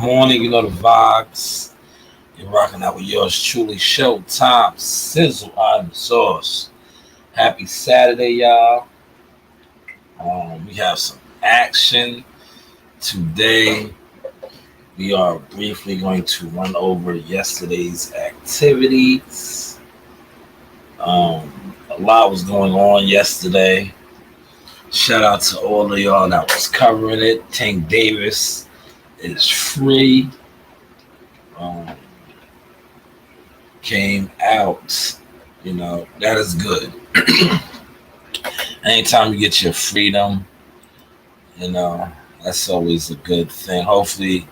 morning. You know the vibes. You're rocking out with yours truly, Showtime Sizzle on the sauce. Happy Saturday, y'all. We have some action today. We are briefly going to run over yesterday's activities. A lot was going on yesterday. Shout out to all of y'all that was covering it. Tank Davis is free. Um, Came out. That is good. Anytime you get your freedom, you know, that's always a good thing. Hopefully,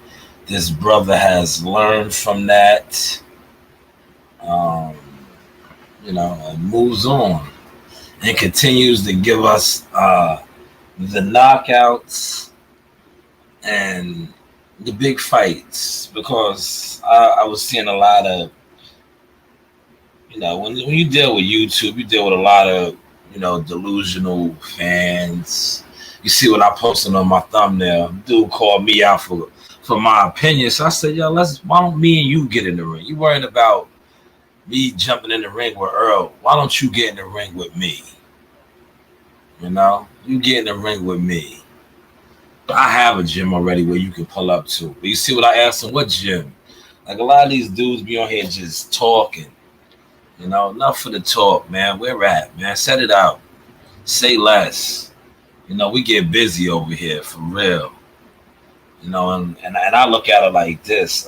this brother has learned from that, um, and moves on and continues to give us the knockouts and the big fights because I was seeing a lot of, when you deal with YouTube, you deal with a lot of, delusional fans. You see what I posted on my thumbnail. Dude called me out for my opinion. So I said, yo, why don't me and you get in the ring? You worrying about me jumping in the ring with Earl. Why don't you get in the ring with me? You get in the ring with me. I have a gym already where you can pull up to. But you see what I asked him? What gym? Like a lot of these dudes be on here just talking. Enough for the talk, man. Where at, man? Set it out. Say less. We get busy over here for real. And I look at it like this.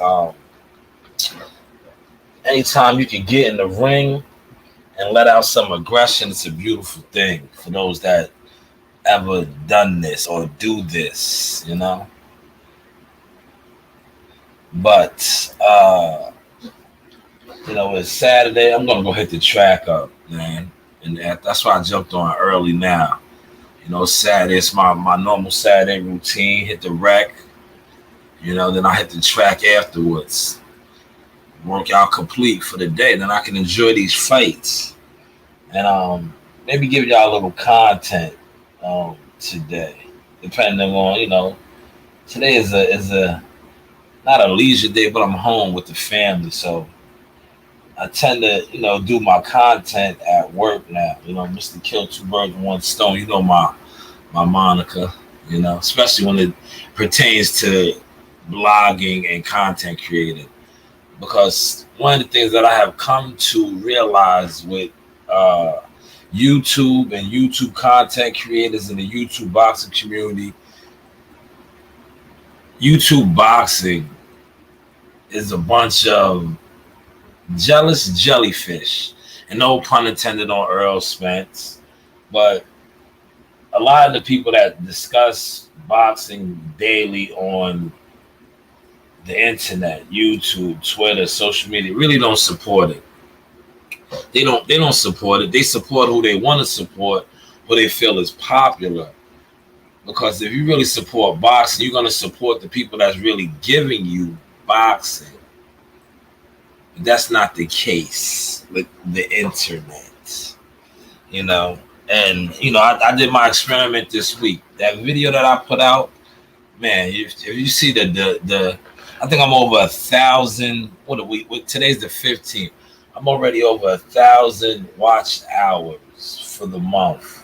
Anytime you can get in the ring and let out some aggression, it's a beautiful thing for those that ever done this or do this, But it's Saturday. I'm gonna go hit the track up, man, and that's why I jumped on early now. Saturday it's my normal Saturday routine. Hit the rec, then I hit the track afterwards. Workout complete for the day. Then I can enjoy these fights and maybe give y'all a little content today, depending on today is a not a leisure day, but I'm home with the family, so I tend to, do my content at work now. Mr. Kill Two Birds with One Stone. My moniker. Especially when it pertains to blogging and content creating. Because one of the things that I have come to realize with YouTube and YouTube content creators in the YouTube boxing community, YouTube boxing is a bunch of jealous jellyfish, and no pun intended on Earl Spence, but a lot of the people that discuss boxing daily on the internet, YouTube, Twitter, social media, really don't support it. They don't support it. They support who they want to support, who they feel is popular. Because if you really support boxing, you're going to support the people that's really giving you boxing. That's not the case with the internet, And, I did my experiment this week. That video that I put out, man, if you see the I think I'm over 1,000. What are we? Today's the 15th. I'm already over 1,000 watch hours for the month,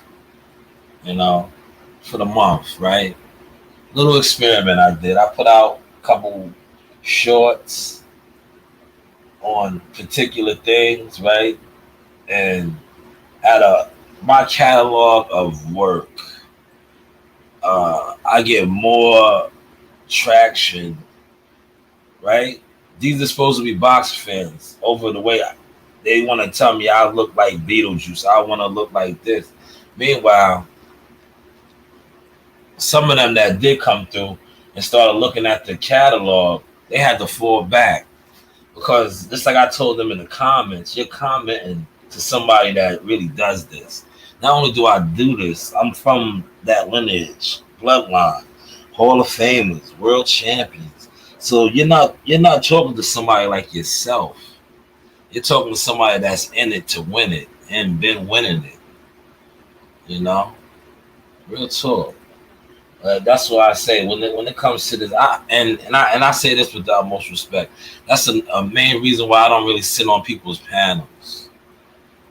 for the month, right? Little experiment I did. I put out a couple shorts on particular things, right? And my catalog of work, I get more traction, right? These are supposed to be box fans over the way they want to tell me I look like Beetlejuice. I want to look like this. Meanwhile, some of them that did come through and started looking at the catalog, they had to fall back. Because just like I told them in the comments, you're commenting to somebody that really does this. Not only do I do this, I'm from that lineage, bloodline, Hall of Famers, world champions. So you're not talking to somebody like yourself. You're talking to somebody that's in it to win it and been winning it. Real talk. That's why I say when it comes to this, I say this with the utmost respect. That's a main reason why I don't really sit on people's panels.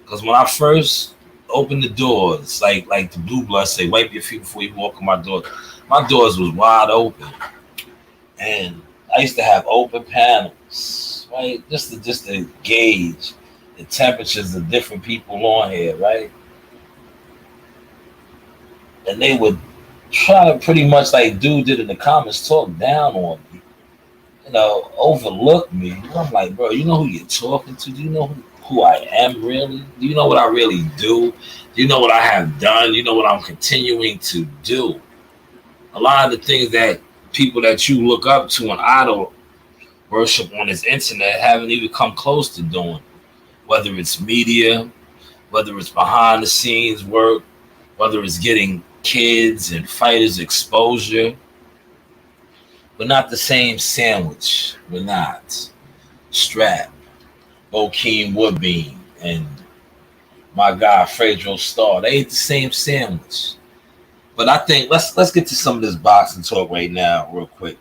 Because when I first opened the doors, like the blue blood say, wipe your feet before you walk in my door. My doors was wide open, and I used to have open panels, right? Just to gauge the temperatures of different people on here, right? And they would try to pretty much like dude did in the comments talk down on me, overlook me. And I'm like, bro, you know who you're talking to? Do you know who I am really? Do you know what I really do? Do you know what I have done? You know what I'm continuing to do? A lot of the things that people that you look up to and idol worship on this internet haven't even come close to doing. Whether it's media, whether it's behind the scenes work, whether it's getting kids and fighters exposure. We're not the same sandwich. We're not. Strap, Bokeem Woodbean, and my guy Fredro Starr. They ain't the same sandwich. But I think let's get to some of this boxing talk right now, real quick.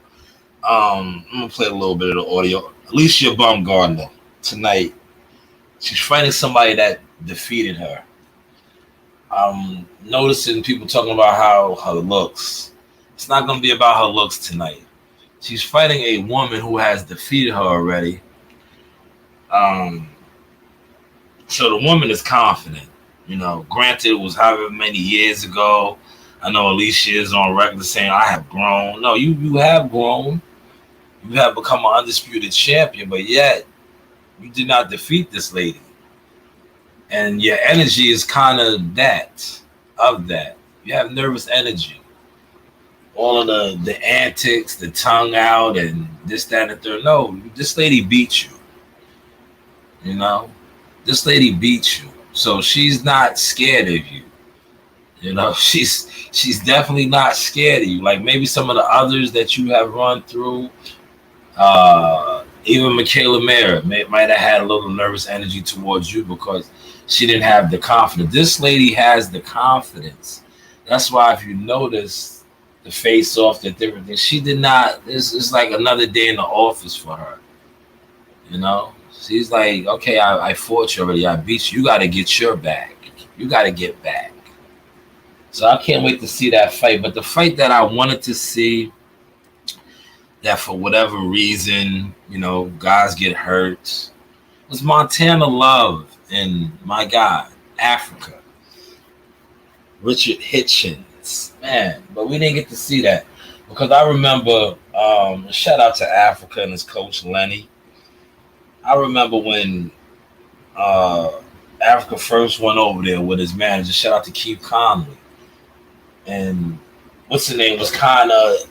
I'm gonna play a little bit of the audio. Alicia Baumgardner tonight. She's fighting somebody that defeated her. I'm noticing people talking about how her looks. It's not going to be about her looks tonight. She's fighting a woman who has defeated her already. So the woman is confident. Granted, it was however many years ago. I know Alicia is on record saying, I have grown. No, you have grown. You have become an undisputed champion, but yet you did not defeat this lady. And your energy is kind of that. You have nervous energy. All of the antics, the tongue out, and this, that, and the third. No, this lady beat you. This lady beat you. So she's not scared of you. She's definitely not scared of you. Like maybe some of the others that you have run through, even Michaela Mara might have had a little nervous energy towards you because she didn't have the confidence. This lady has the confidence. That's why if you notice the face off, the different things, she did not. It's like another day in the office for her. She's like, okay, I fought you already. I beat you. You got to get your back. You got to get back. So I can't wait to see that fight. But the fight that I wanted to see, that for whatever reason, guys get hurt, was Montana Love and my God, Africa. Richard Hitchens. Man, but we didn't get to see that. Because I remember, shout out to Africa and his coach Lenny. I remember when Africa first went over there with his manager, shout out to Keith Conley. And what's his name was kind of,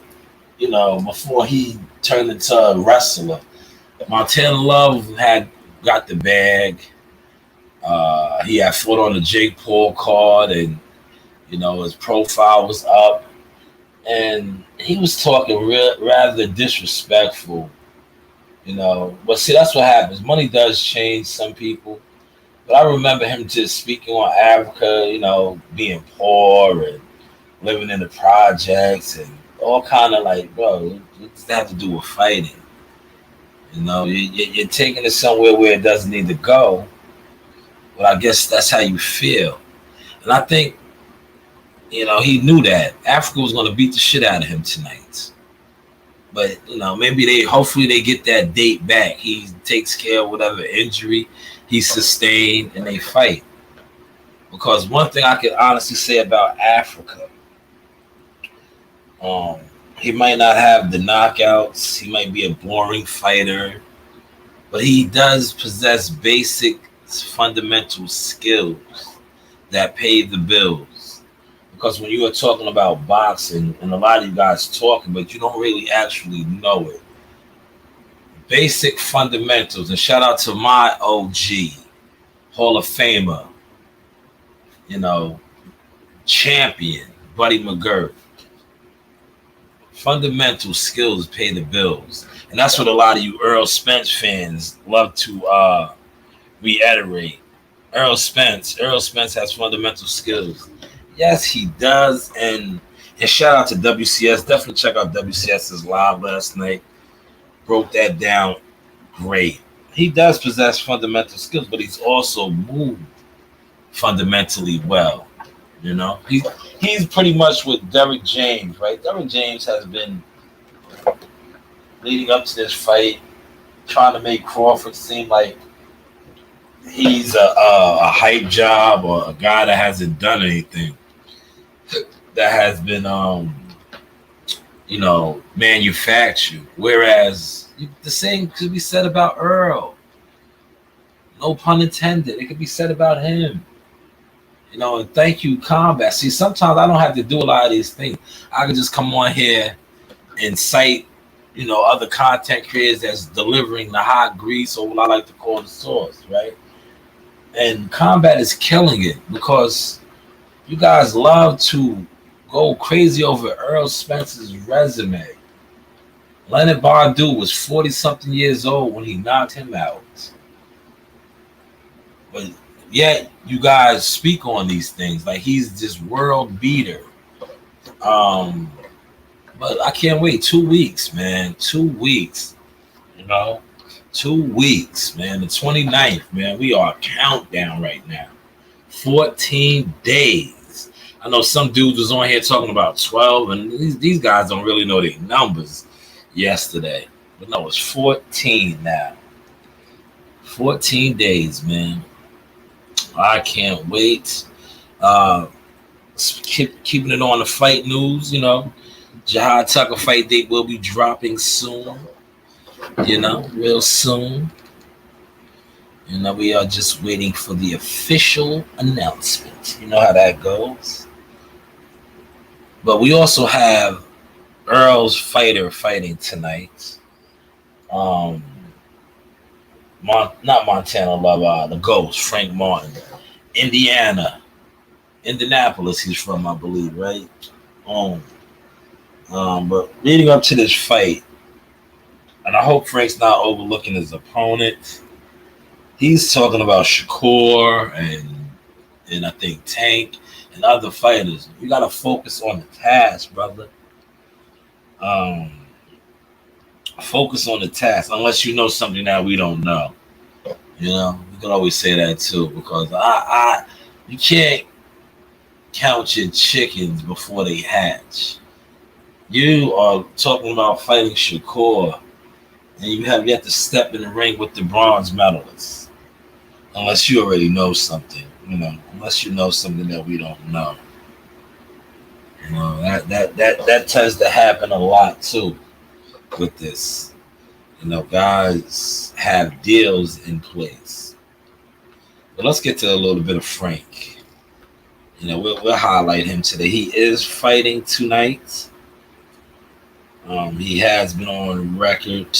before he turned into a wrestler. Montana Love had got the bag. He had fought on the Jake Paul card, and his profile was up, and he was talking rather disrespectful. But see, that's what happens. Money does change some people. But I remember him just speaking on Africa, being poor and living in the projects and all kind of like, bro, it doesn't have to do with fighting. You're taking it somewhere where it doesn't need to go. But I guess that's how you feel. And I think, he knew that Africa was going to beat the shit out of him tonight. But, maybe hopefully they get that date back. He takes care of whatever injury he sustained and they fight. Because one thing I can honestly say about Africa, he might not have the knockouts. He might be a boring fighter, but he does possess basic fundamental skills that pay the bills. Because when you are talking about boxing, and a lot of you guys talking, but you don't really actually know it. Basic fundamentals, and shout out to my OG, Hall of Famer, champion, Buddy McGirt. Fundamental skills pay the bills. And that's what a lot of you Earl Spence fans love to reiterate. Earl Spence has fundamental skills. Yes, he does. And And shout out to WCS. Definitely check out WCS's live last night. Broke that down great. He does possess fundamental skills, but he's also moved fundamentally well. You know, he's pretty much with Derrick James, right? Derrick James has been leading up to this fight, trying to make Crawford seem like he's a hype job or a guy that hasn't done anything, that has been manufactured. Whereas the same could be said about Earl. No pun intended. It could be said about him. And thank you, Combat. See, sometimes I don't have to do a lot of these things. I can just come on here and cite, other content creators that's delivering the hot grease, or what I like to call the sauce, right? And Combat is killing it because you guys love to go crazy over Earl Spence's resume. Leonard Badu was 40 something years old when he knocked him out. But yet you guys speak on these things like he's this world beater. But I can't wait. 2 weeks, man. 2 weeks. 2 weeks, man. The 29th, man. We are countdown right now. 14 days. I know some dudes was on here talking about 12, and these guys don't really know their numbers yesterday. But no, it's 14 now. 14 days, man. I can't wait. Keeping it on the fight news, Jihad Tucker fight date will be dropping soon. Real soon. We are just waiting for the official announcement. You know how that goes. But we also have Earl's fighter fighting tonight. Not Montana Love, the Ghost, Frank Martin. Indianapolis he's from, I believe, right? But leading up to this fight, and I hope Frank's not overlooking his opponent. He's talking about Shakur and I think Tank and other fighters. You gotta focus on the task, brother. Focus on the task, unless you know something that we don't know. You can always say that too, because you can't count your chickens before they hatch. You are talking about fighting Shakur, and you have yet to step in the ring with the bronze medalists. Unless you already know something, unless you know something that we don't know. That tends to happen a lot too with this. Guys have deals in place. But let's get to a little bit of Frank. We'll highlight him today. He is fighting tonight. He has been on record.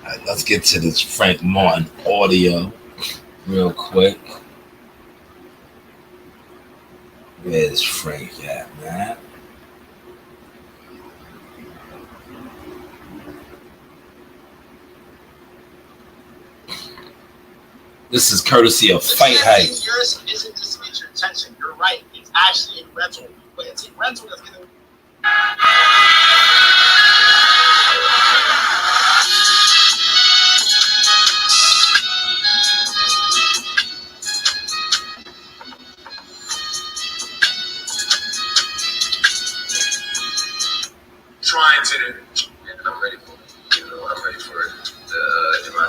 All right, let's get to this Frank Martin audio real quick. Where's Frank at, man? This is courtesy of Fight Hype. Yours isn't just to get your attention. You're right. It's actually in rental. But it's in rental that's going to...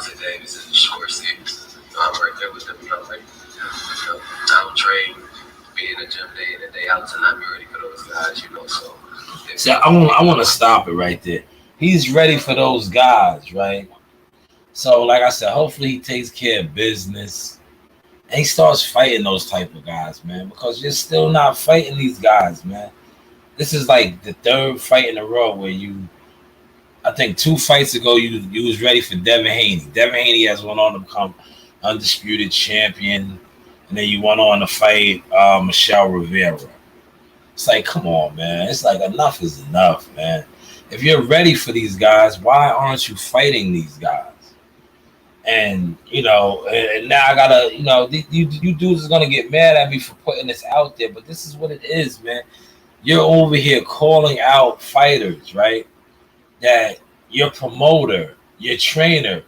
Javante Davis is the short series. I'm right there with them. I don't train, be in the gym day in and day out to not be ready for those guys, so. See, I want to stop it right there. He's ready for those guys, right? So, like I said, hopefully he takes care of business and he starts fighting those type of guys, man, because you're still not fighting these guys, man. This is like the third fight in a row where I think 2 fights ago, you was ready for Devin Haney. Devin Haney has went on to become undisputed champion, and then you went on to fight Michelle Rivera. It's like, come on, man. It's like enough is enough, man. If you're ready for these guys, why aren't you fighting these guys? And, and now I gotta, you dudes are gonna get mad at me for putting this out there, but this is what it is, man. You're over here calling out fighters, right? That your promoter, your trainer,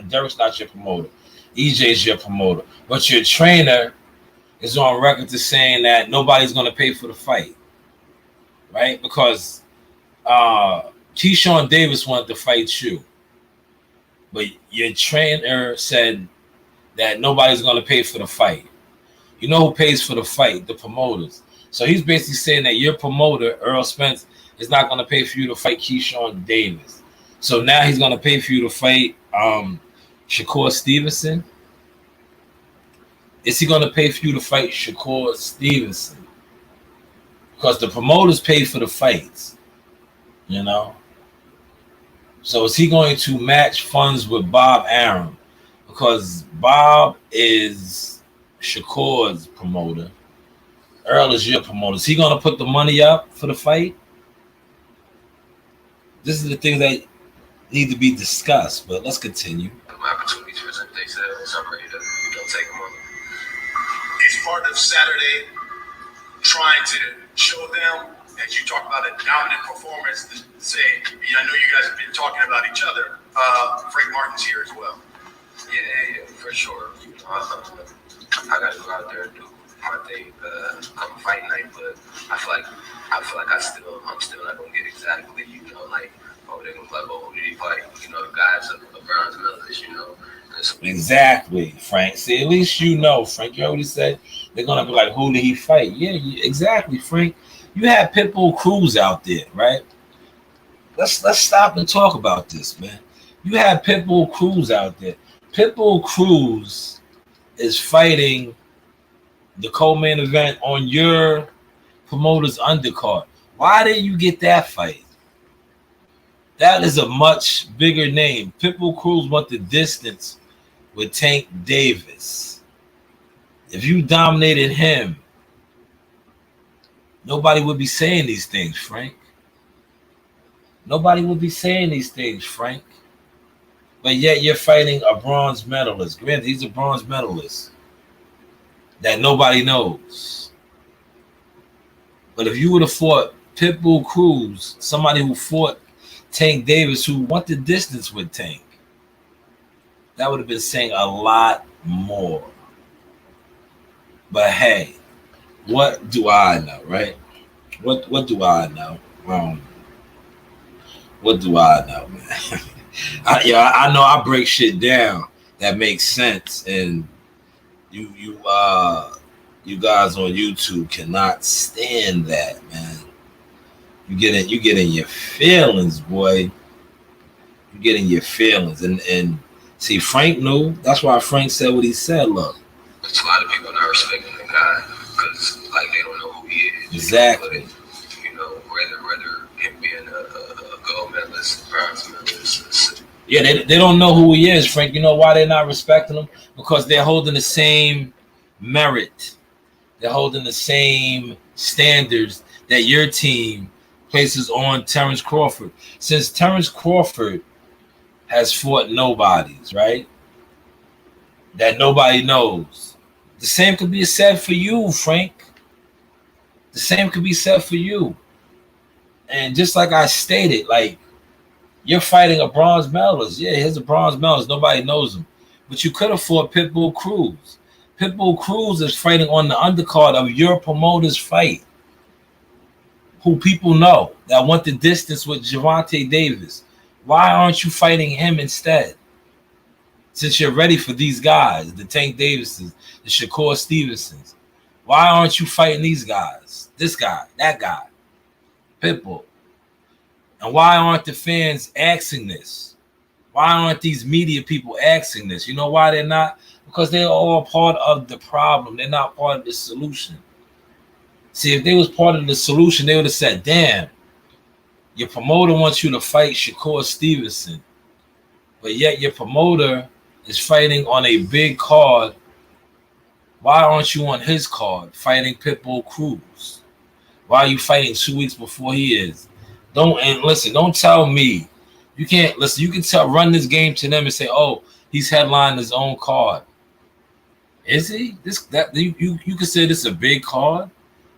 Derek's not your promoter. EJ's your promoter. But your trainer is on record to saying that nobody's going to pay for the fight, right? Because Keyshawn Davis wanted to fight you. But your trainer said that nobody's going to pay for the fight. You know who pays for the fight? The promoters. So he's basically saying that your promoter, Earl Spence, is not going to pay for you to fight Keyshawn Davis. So now he's going to pay for you to fight Shakur Stevenson. Is he going to pay for you to fight Shakur Stevenson? Because the promoters pay for the fights, So is he going to match funds with Bob Arum? Because Bob is Shakur's promoter. Earl is your promoter. Is he going to put the money up for the fight? This is the things that need to be discussed, but let's continue. Opportunities present themselves. I'm ready to take them on. It's part of Saturday trying to show them, as you talk about a dominant performance, to say, I know you guys have been talking about each other. Frank Martin's here as well. Yeah, for sure. I got to go out there and do my thing come fight night, but I feel like I'm still not gonna get exactly, they're gonna play, who did he fight? The guys of bronze medalists, Exactly, Frank. See, at least Frank. You already said they're gonna be like, who did he fight? Yeah, exactly, Frank. You have Pitbull Cruz out there, right? Let's stop and talk about this, man. You have Pitbull Cruz out there. Pitbull Cruz is fighting the co-main event on your promoter's undercard. Why didn't you get that fight? That is a much bigger name. Pitbull Cruz went the distance with Tank Davis. If you dominated him, nobody would be saying these things, Frank. Nobody would be saying these things, Frank. But yet you're fighting a bronze medalist. Granted, he's a bronze medalist that nobody knows. But if you would have fought Pitbull Cruz, somebody who fought Tank Davis, who went the distance with Tank, that would have been saying a lot more. But hey, what do I know, right? What do I know? What do I know, man? I know I break shit down that makes sense, and you guys on YouTube cannot stand that, man. You get in your feelings, boy. You get in your feelings, and see, Frank knew. That's why Frank said what he said. Look, there's a lot of people not respecting the guy because they don't know who he is. Exactly. But, whether him being a gold medalist, bronze medalist. Yeah, they don't know who he is, Frank. You know why they're not respecting him? Because they're holding the same merit. They're holding the same standards that your team places on Terrence Crawford. Since Terrence Crawford has fought nobodies, right? That nobody knows. The same could be said for you, Frank. The same could be said for you. And just like I stated, you're fighting a bronze medalist. Yeah, he's a bronze medalist. Nobody knows him. But you could have fought Pitbull Cruz. Pitbull Cruz is fighting on the undercard of your promoter's fight, who people know, that went the distance with Javante Davis. Why aren't you fighting him instead? Since you're ready for these guys, the Tank Davises, the Shakur Stevensons, why aren't you fighting these guys? This guy, that guy, Pitbull. And why aren't the fans asking this? Why aren't these media people asking this? You know why they're not? Because they're all part of the problem. They're not part of the solution. See, if they was part of the solution, they would have said, damn, your promoter wants you to fight Shakur Stevenson, but yet your promoter is fighting on a big card. Why aren't you on his card fighting Pitbull Cruz? Why are you fighting 2 weeks before he is? Don't tell me. You can't listen. You can run this game to them and say, oh, he's headlining his own card. Is he? You consider this a big card?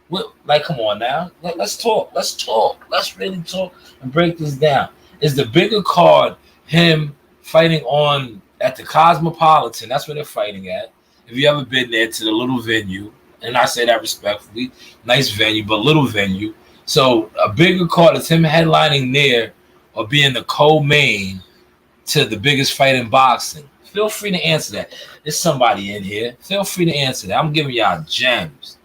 What, like, come on now. Let's talk. Let's really talk and break this down. Is the bigger card him fighting at the Cosmopolitan? That's where they're fighting at. If you ever been there, to the little venue, and I say that respectfully, nice venue, but little venue. So a bigger card is him headlining there or being the co-main to the biggest fight in boxing. Feel free to answer that. There's somebody in here. Feel free to answer that. I'm giving y'all gems.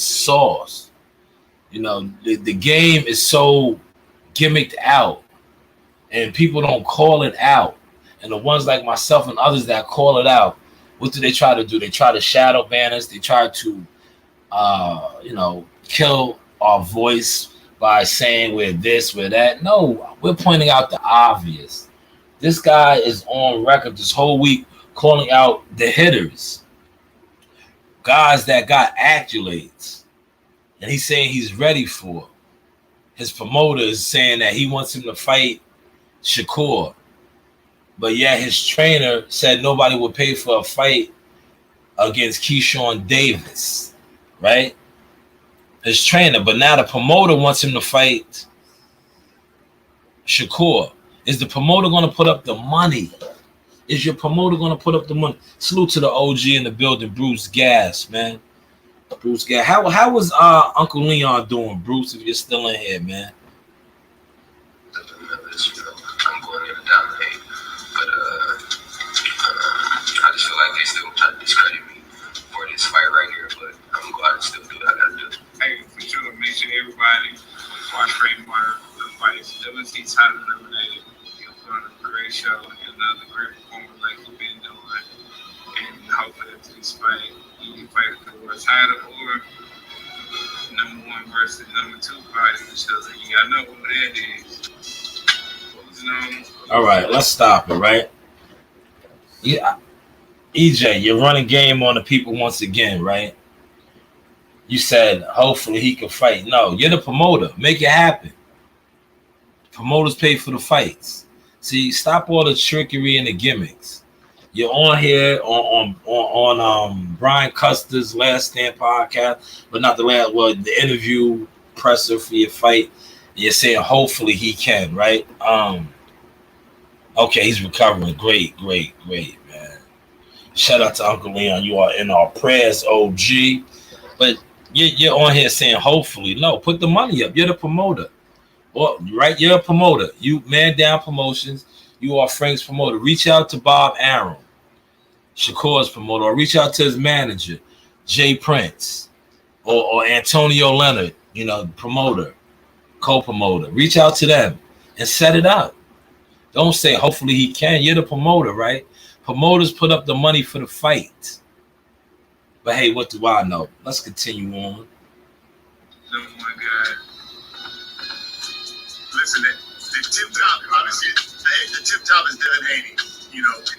Sauce. You know, the game is so gimmicked out, and people don't call it out. And the ones like myself and others that call it out, what do? They try to shadow ban us. They try to, kill our voice by saying we're this, we're that. No, we're pointing out the obvious. This guy is on record this whole week calling out the hitters, guys that got accolades, and he's saying he's ready for. His promoter is saying that he wants him to fight Shakur, but yeah, his trainer said nobody would pay for a fight against Keyshawn Davis, right? His trainer, but now the promoter wants him to fight Shakur. Is the promoter going to put up the money? Is your promoter going to put up the money? Salute to the OG in the building, Bruce Gas, man. Bruce Gas. How was Uncle Leon doing, Bruce, if you're still in here, man? I'm going in down the hate, but I just feel like they still trying to discredit me for this fight right here, but I'm going to go out and still do what I got to do. Hey, for sure, make sure everybody watch Trademark the fights. WT title eliminated. You're doing a great show and another great performance like you've been doing. And hopefully after this fight, you can fight for the world title or number 1 versus number 2 fight in each other. You gotta know who that is. All right, let's stop it, right? Yeah, EJ, you're running game on the people once again, right? You said hopefully he can fight. No, you're the promoter. Make it happen. Promoters pay for the fights. See, stop all the trickery and the gimmicks. You're on here on Brian Custer's Last Stand podcast, but not the last. Well, the interview presser for your fight. You're saying hopefully he can, right? Okay, he's recovering. Great, man. Shout out to Uncle Leon. You are in our prayers, OG. But you're on here saying hopefully. No, put the money up. You're the promoter. Well, right, you're a promoter. You Man Down Promotions. You are Frank's promoter. Reach out to Bob Arum, Shakur's promoter, or reach out to his manager, Jay Prince, or Antonio Leonard, promoter, co-promoter. Reach out to them and set it up. Don't say hopefully he can. You're the promoter, right? Promoters put up the money for the fight. But hey, what do I know? Let's continue on. Oh my God. Listen, the tip top, obviously, the tip top is Devin Haney.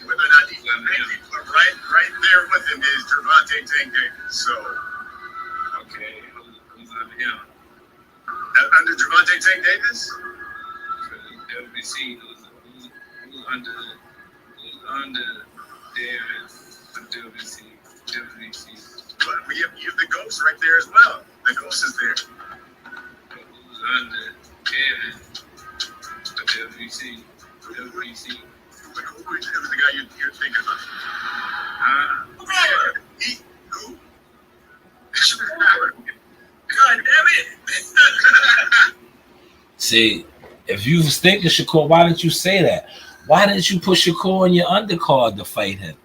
Whether or not he's done Haney, but right there with him is Gervonta Tank Davis. So, okay, who's under him? Under Gervonta Tank Davis? WBC, who's under WBC. But you have the Ghost right there as well. The Ghost is there. Who's under Kevin? The WBC. Who's the guy you're thinking about? Who? God damn it! See, if you was thinking Shakur, why didn't you say that? Why didn't you put Shakur in your undercard to fight him?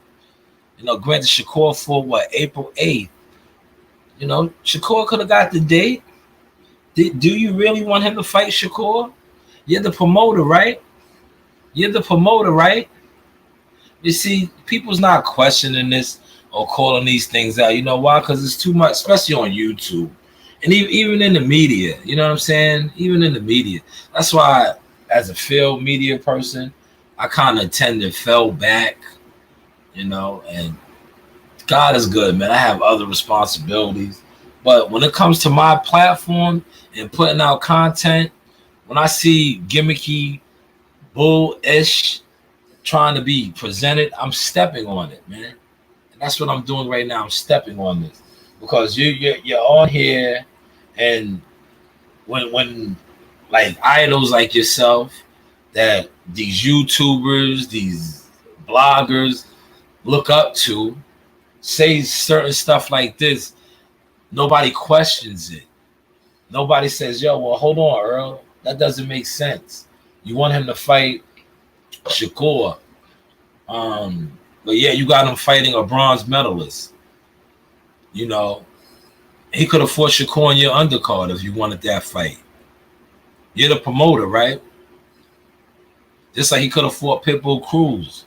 You know, granted, Shakur for what, April 8th. You know, Shakur could have got the date. Do you really want him to fight Shakur? You're the promoter, right? You're the promoter, right? You see, people's not questioning this or calling these things out. You know why? Because it's too much, especially on YouTube. And even in the media, you know what I'm saying? Even in the media. That's why, as a field media person, I kind of tend to fell back, you know, and God is good, man. I have other responsibilities. But when it comes to my platform and putting out content, when I see gimmicky, bullish trying to be presented, I'm stepping on it, man. And that's what I'm doing right now. I'm stepping on this because you're on here, and when like idols like yourself, that these YouTubers, these bloggers look up to, say certain stuff like this, nobody questions it. Nobody says, yo, well, hold on, Earl. That doesn't make sense. You want him to fight Shakur. But yeah, you got him fighting a bronze medalist. You know, he could have fought Shakur in your undercard if you wanted that fight. You're the promoter, right? Just like he could have fought Pitbull Cruz.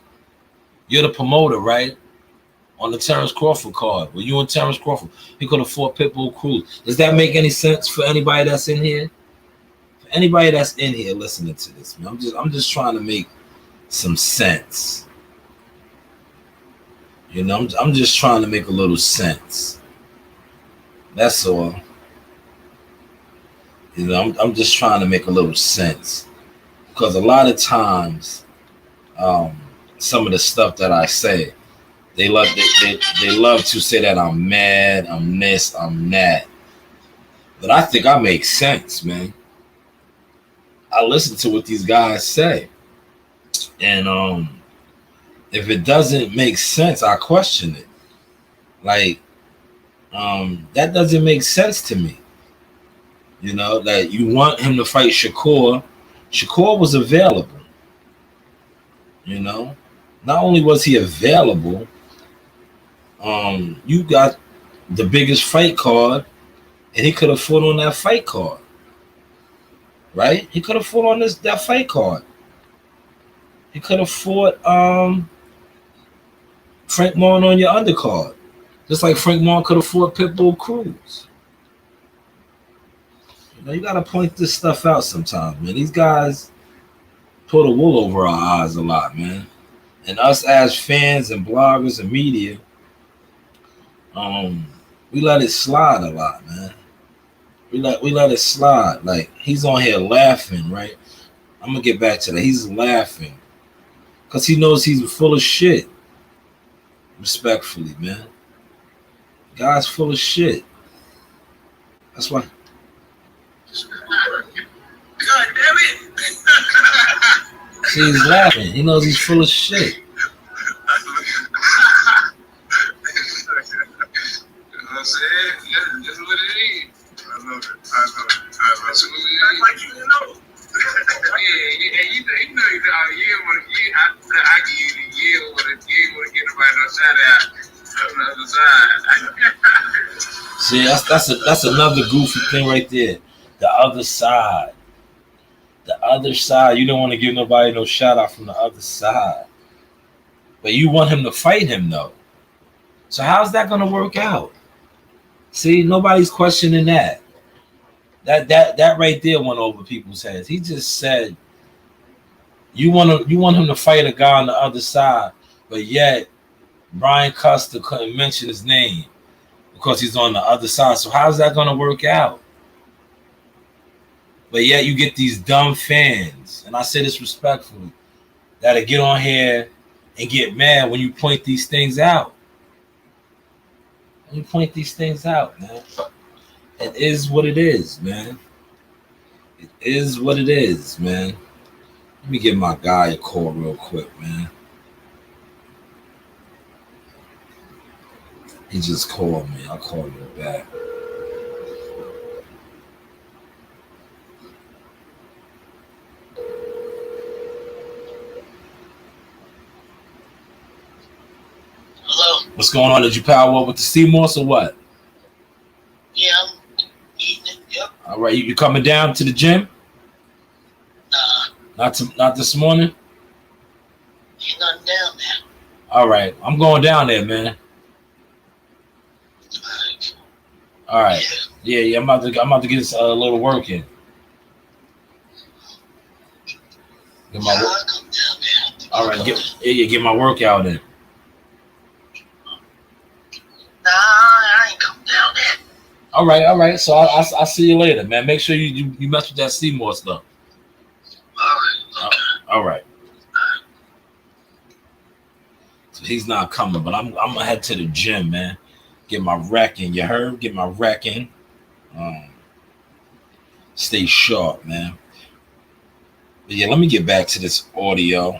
You're the promoter, right? On the Terrence Crawford card. Were you and Terrence Crawford? He could have fought Pitbull Cruz. Does that make any sense for anybody that's in here? For anybody that's in here listening to this, man, I'm just trying to make some sense. You know, I'm just trying to make a little sense. That's all. You know, I'm just trying to make a little sense. Because a lot of times, some of the stuff that I say, they love to say that I'm mad, I'm this, I'm that. But I think I make sense, man. I listen to what these guys say. And if it doesn't make sense, I question it. Like, that doesn't make sense to me. You know, that you want him to fight Shakur. Shakur was available. You know, not only was he available, you got the biggest fight card, and he could have fought on that fight card, right? He could have fought on that fight card. He could have fought Frank Martin on your undercard, just like Frank Martin could have fought Pitbull Cruz. You know, you got to point this stuff out sometimes, man. These guys pull the wool over our eyes a lot, man. And us as fans and bloggers and media, we let it slide a lot, man. We let it slide. Like, he's on here laughing, right? I'm gonna get back to that. He's laughing because he knows he's full of shit. Respectfully, man. Guy's full of shit. That's why. God damn it! See, he's laughing. He knows he's full of shit. You know what I'm saying? That's what it is. I love it. That's what it is. Like you know. You know, I give you the year with a get nobody no shout out on the other side. See, that's another goofy thing right there. The other side. The other side. You don't want to give nobody no shout out from the other side. But you want him to fight him, though. So how's that going to work out? See, nobody's questioning that. That right there went over people's heads. He just said, you want him to fight a guy on the other side, but yet Brian Custer couldn't mention his name because he's on the other side. So how's that going to work out? But yet you get these dumb fans, and I say this respectfully, that'll get on here and get mad when you point these things out. When you point these things out, man. It is what it is, man. It is what it is, man. Let me give my guy a call real quick, man. He just called me. I'll call him back. What's going on? Did you power up with the Seymour's or what? Yeah, I'm eating it. Yep. All right, you coming down to the gym? Nah, Not this morning. ain't nothing down there. All right, I'm going down there, man. All right. Yeah. I'm about to get a little work in. Get my work. I'll come down there. All right, get my workout in. Nah, I ain't come down there. All right. So I'll see you later, man. Make sure you mess with that Seymour stuff. All right. Okay. All right. So he's not coming, but I'm gonna head to the gym, man. Get my rec in. You heard? Get my rec in. Stay sharp, man. But yeah, let me get back to this audio.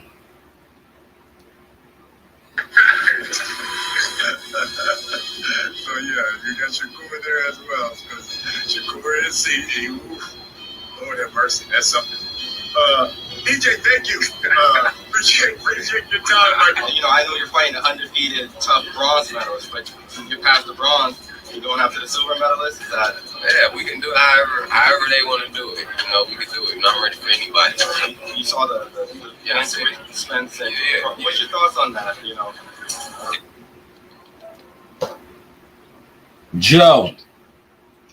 So yeah, you got Shakur there as well, because Shakur is CD. Lord have mercy, that's something. EJ, thank you. Appreciate your time. I know you're fighting an undefeated, tough bronze medalist, but you get past the bronze, you're going after the silver medalist. Yeah, we can do it however they want to do it. We can do it. I'm ready for anybody. You saw the Spence. Yeah. What's your thoughts on that? Joe.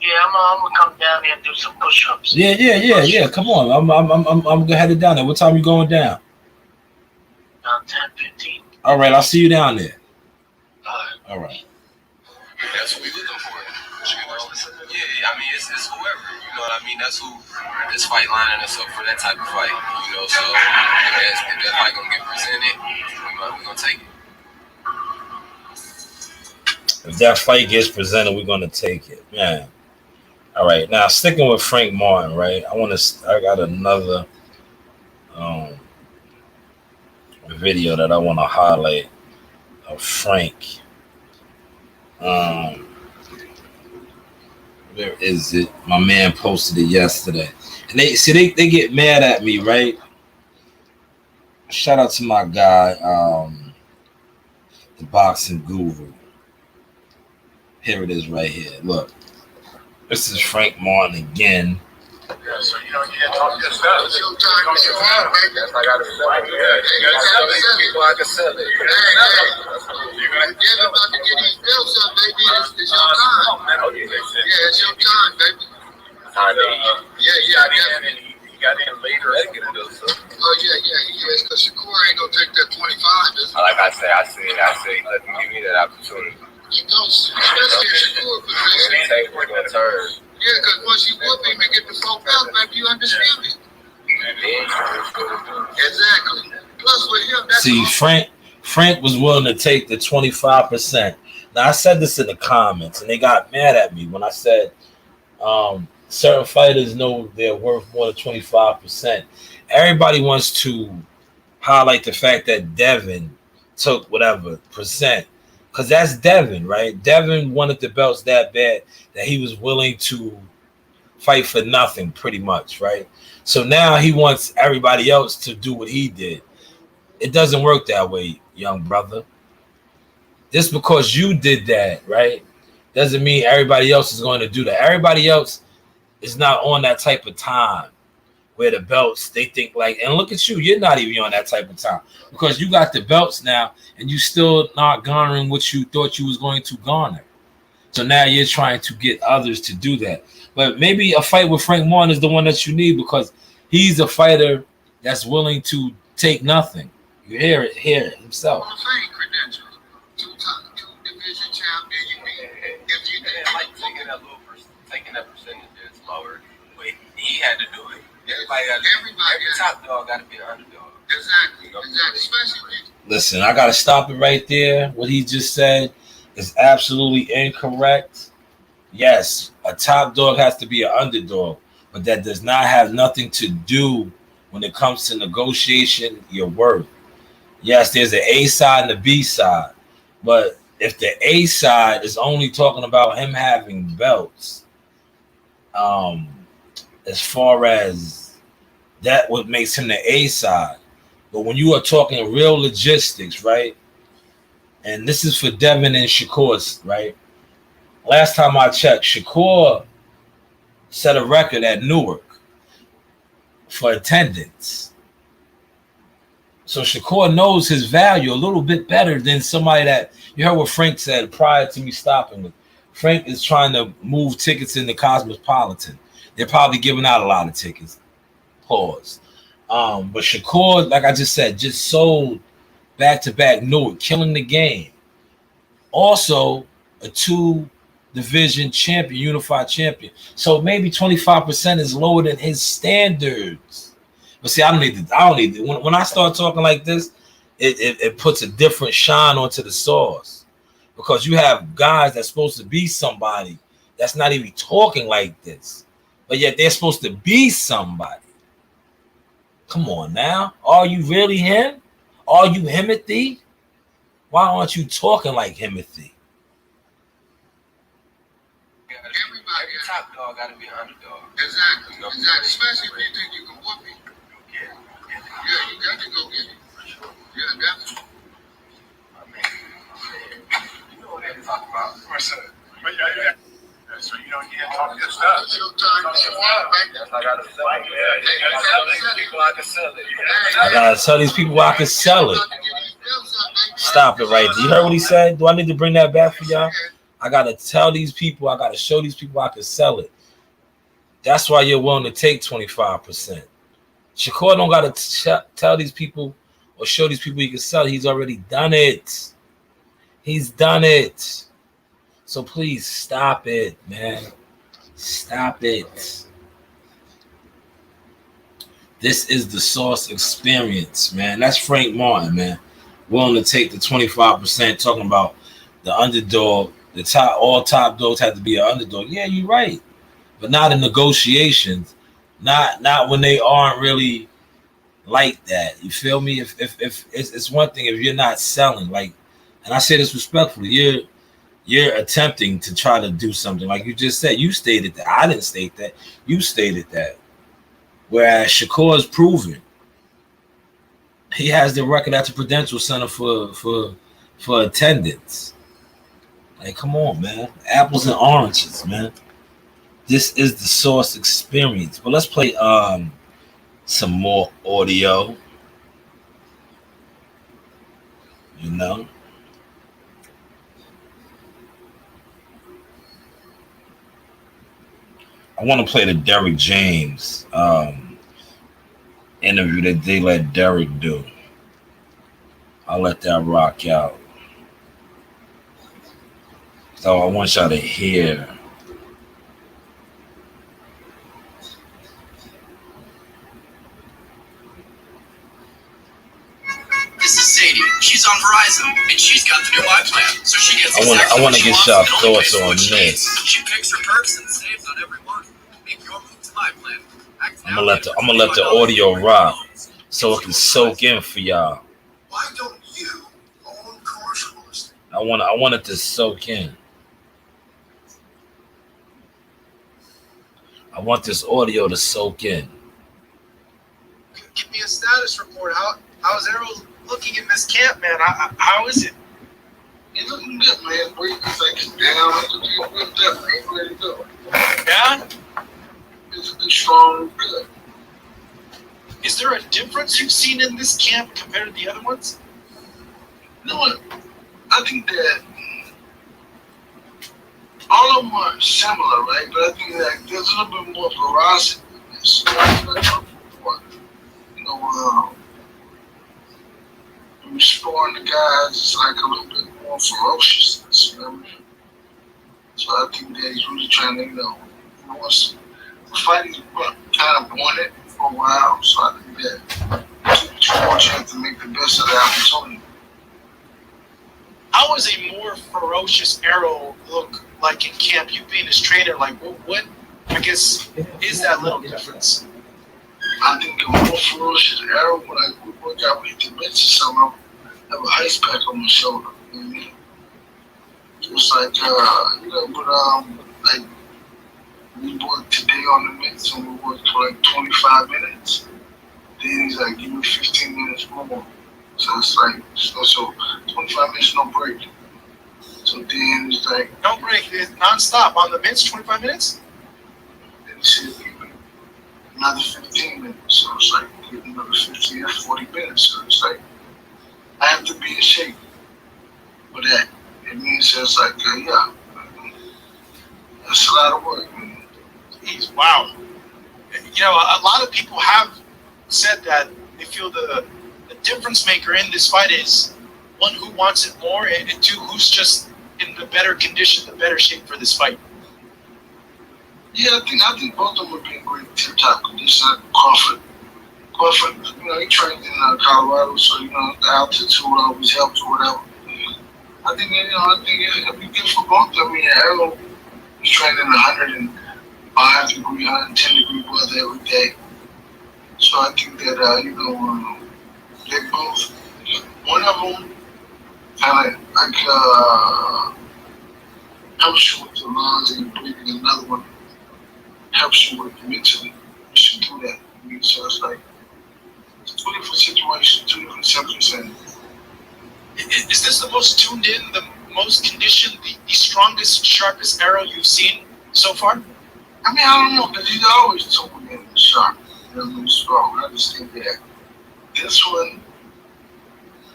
Yeah, I'm gonna come down there and do some push-ups. Yeah. Come on. I'm gonna head it down there. What time you going down? 10:15. All right, I'll see you down there. All right. That's what we looking for. Yeah, I mean, it's whoever. You know what I mean? That's who this fight lining us up for, that type of fight. So if that fight gonna get presented, we're gonna take it. If that fight gets presented, we're gonna take it, man. All right, now sticking with Frank Martin, right? I got another video that I want to highlight of Frank. Where is it? My man posted it yesterday, and they get mad at me, right? Shout out to my guy, the boxing guru. Here it is right here. Look. This is Frank Martin again. Yeah, so you can't talk your stuff. It's your time, it's your time, baby. I got to sell it. People, I can sell it. You're about to get these bills up, baby. It's your time. Yeah, it's your time, baby. Yeah, definitely. He got in later. Oh, yeah. Because Shakur ain't going to take that 25, is it? Like I say, let them give me that opportunity. You don't, especially if Shakur position. We're going to turn. Yeah, because once you whoop him and get the 4 belts, baby, you understand me. Exactly. Plus with him, that's see, Frank was willing to take the 25%. Now I said this in the comments, and they got mad at me when I said certain fighters know they're worth more than 25%. Everybody wants to highlight the fact that Devin took whatever percent. Because that's Devin, right? Devin wanted the belts that bad that he was willing to fight for nothing, pretty much, right? So now he wants everybody else to do what he did. It doesn't work that way, young brother. Just because you did that, right, doesn't mean everybody else is going to do that. Everybody else is not on that type of time where the belts, they think like, and look at you, you're not even on that type of time because you got the belts now and you still not garnering what you thought you was going to garner. So now you're trying to get others to do that. But maybe a fight with Frank Martin is the one that you need because he's a fighter that's willing to take nothing. You hear it here himself. Hall of Fame credentials. 2 division champion. If you didn't like taking that percentage is lower, but he had to do it. Every top dog got to be an underdog. Exactly. Especially. Listen, I got to stop it right there. What he just said is absolutely incorrect. Yes, a top dog has to be an underdog, but that does not have nothing to do when it comes to negotiation your worth. Yes, there's an A side and a B side, but if the A side is only talking about him having belts, as far as that, what makes him the A side. But when you are talking real logistics, right? and this is for Devin and Shakur, right? Last time I checked, Shakur set a record at Newark for attendance. So Shakur knows his value a little bit better than somebody that you heard what Frank said prior to me stopping with. Frank is trying to move tickets in the Cosmopolitan. They're probably giving out a lot of tickets. Pause. But Shakur, like I just said, just sold back-to-back Newark, killing the game. Also, a 2-division champion, unified champion. So maybe 25% is lower than his standards. But see, I don't need to. When I start talking like this, it puts a different shine onto the sauce. Because you have guys that's supposed to be somebody that's not even talking like this. But yet they're supposed to be somebody. Come on now. Are you really him? Are you Himothy? Why aren't you talking like Himothy? Every top dog got to be an underdog. Exactly. Especially if you think you can whoop me. Yeah, you got to go get it. Yeah, definitely. You know what they talk about. Yeah. So you don't get to talk your stuff. It's your time. Yes, I got to sell it. I can sell it. I gotta tell these people I can sell it. Stop it right there. You heard what he said? Do I need to bring that back for y'all? I gotta tell these people, I gotta show these people I can sell it. That's why you're willing to take 25%. Shakur don't gotta tell these people or show these people he can sell it. He's already done it. He's done it. So please stop it, man. Stop it. This is the Sauce experience, man. That's Frank Martin, man. Willing to take the 25%, talking about the underdog. All top dogs have to be an underdog. Yeah, you're right. But not in negotiations. Not when they aren't really like that. You feel me? If it's one thing if you're not selling, like, and I say this respectfully, you're attempting to try to do something. Like you just said, you stated that. I didn't state that. You stated that. Whereas Shakur is proven. He has the record at the Prudential Center for attendance. Like, come on, man. Apples and oranges, man. This is the Sauce experience. But let's play some more audio. You know? I want to play the Derrick James interview that they let Derrick do. I'll let that rock out. So I want y'all to hear. This is Sadie. She's on Verizon, and she's got the new iPlan, so she gets. I want to get y'all thoughts on this. She picks her perks and saves on every one. Make your move to iPlan. I'm gonna let the audio rock so it can soak in for y'all. Why don't you own commercial listing? I want it to soak in. I want this audio to soak in. Give me a status report. How's Errol looking in this camp, man? How is it? It's looking good, man. Where you think it's down? It's definitely ready to go. Yeah? It's been strong, good. Is there a difference you've seen in this camp compared to the other ones? You know what? I think that all of them are similar, right? But I think that there's a little bit more ferocity in this. You know, when you're scoring the guys, it's like a little bit more ferociousness, you know what I mean? So I think that he's really trying to, he wants the fighting kind of wanted for a while, so I think that you want you have to make the best of the opportunity. How does a more ferocious Errol look like in camp? You being his trainer, like what I guess is that little difference? I think the more ferocious Errol, when I work out with the bench or something, I have an ice pack on my shoulder. You know what I mean? So it's like, like we worked today on the minutes and we worked for like 25 minutes. Then he's like, give me 15 minutes more. So it's like, so 25 minutes, no break. So then it's like, No break, it's non-stop. On the mitts, 25 minutes? then he said, even another 15 minutes. So it's like, give another 15 or 40 minutes. So it's like, I have to be in shape for that. It means it's like, yeah, that's a lot of work. Jeez, wow. You know, a lot of people have said that they feel the difference maker in this fight is one, who wants it more, and two, who's just in the better condition, the better shape for this fight. Yeah, I think both of them would be in great tip-top condition. Crawford, you know, he trained in Colorado, so you know the altitude always helps or whatever. I think it'd be good for both. I mean, Errol was training 105 degree, 110 degree weather every day. So I think that you know they both. One of them kind of like helps you with the lungs and your breathing. Another one helps you with mentally. You should do that. I mean, so it's like two different situations, two different subjects, and Is this the most tuned in, the most conditioned, the strongest, sharpest arrow you've seen so far? I mean, I don't know, because he's always tuned in and sharp. You know, he's strong. I just think that this one